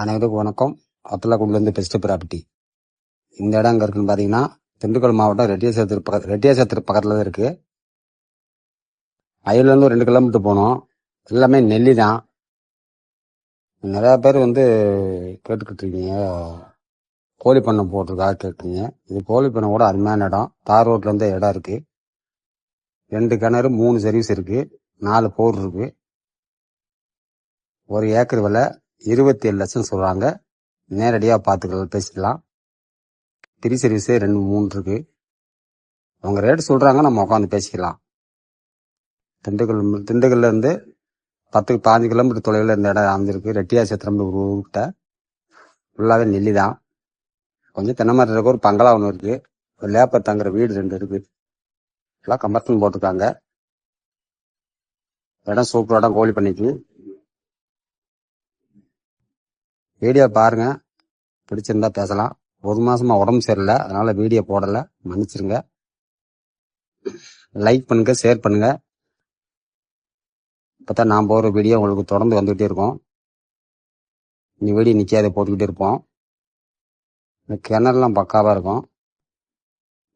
அனைவருக்கும் வணக்கம். வத்தலக்குடிலேருந்து best property. இந்த இடம் எங்கே இருக்குன்னு பார்த்தீங்கன்னா, திண்டுக்கல் மாவட்டம் ரெட்டியாசத்திற்கு பக்கத்தில் தான் இருக்குது. அயல்லேருந்து ஒரு 2 கிலோமீட்டர் போகணும். எல்லாமே நெல்லி தான். நிறையா பேர் கேட்டுக்கிட்டு இருக்கீங்க, கோழி பண்ணை போட்டிருக்கா கேட்குறீங்க. இது கோழி பண்ணை கூட அருமையான இடம். தார் ரோட்லேருந்து இடம் இருக்குது. 2 கிணறு, 3 சர்வீஸ் இருக்குது, 4 போர் இருக்குது. 1 ஏக்கர் விலை 27 லட்சம் சொல்கிறாங்க. நேரடியாக பார்த்துக்கலாம், பேசிக்கலாம். ஃப்ரீ சர்வீஸு 2, 3 இருக்குது. அவங்க ரேட்டு சொல்கிறாங்க, நம்ம உட்காந்து பேசிக்கலாம். திண்டுக்கல்லேருந்து 10-15 கிலோமீட்டர் தொலைவில் இந்த இடம் அமைஞ்சிருக்கு. ரெட்டியாசத்திரம் ஒரு ஊர்கிட்ட. ஃபுல்லாகவே நெல்லி தான். கொஞ்சம் தென்னை மரம் இருக்க ஒரு பங்களா ஒன்று இருக்குது. ஒரு லேப்பர் தங்குற வீடு 2 இருக்குது. எல்லாம் கம்பர்ஷன் போட்டிருக்காங்க. இடம் சூப்பர் இடம், கோழி பண்ணிக்கு. வீடியோ பாருங்க, பிடிச்சிருந்தா பேசலாம். 1 மாசமா உடம்பு சரியில்லை, அதனால வீடியோ போடலை, மன்னிச்சிருங்க. லைக் பண்ணுங்க, ஷேர் பண்ணுங்க. இப்போதான் நான் போகிற வீடியோ உங்களுக்கு தொடர்ந்து வந்துகிட்டே இருக்கும். இந்த வீடியோ நிற்காத போட்டுக்கிட்டே இருப்போம். இந்த கிணறுலாம் பக்காவாக இருக்கும்.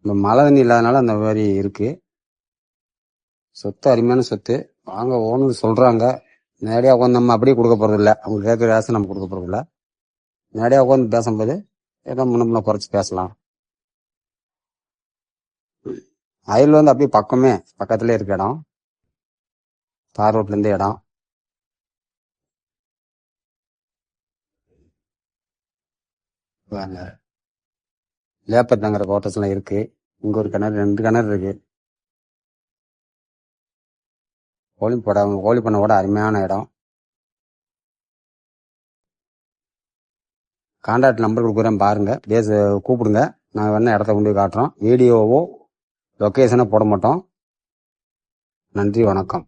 இந்த மழை தண்ணி இல்லாதனால அந்த மாதிரி இருக்கு. சொத்து அருமையான சொத்து. வாங்க ஓன்னு சொல்றாங்க. நேரடியாக உட்காந்து நம்ம அப்படியே கொடுக்க போறது இல்லை. அவங்க கேட்குற காசு நம்ம கொடுக்க போறது இல்லை. நேரடியாக உட்காந்து பேசும்போது ஏதோ முன்ன குறைச்சி பேசலாம். அயல் அப்படியே பக்கத்துலேயே இருக்க இடம். தார் ரோட்லேருந்து இடம். லேப்பர் தங்குற குவார்டர்ஸ்லாம் இருக்கு. இங்க ஒரு கிணறு, 2 கிணறு இருக்கு. கோழி பண்ண கூட அருமையான இடம். கான்டாக்ட் நம்பர் கொடுக்குறேன், பாருங்க, கூப்பிடுங்க. நாங்கள் வேணா இடத்த கொண்டு போய் காட்டுறோம். வீடியோவோ லொக்கேஷனோ போட மாட்டோம். நன்றி, வணக்கம்.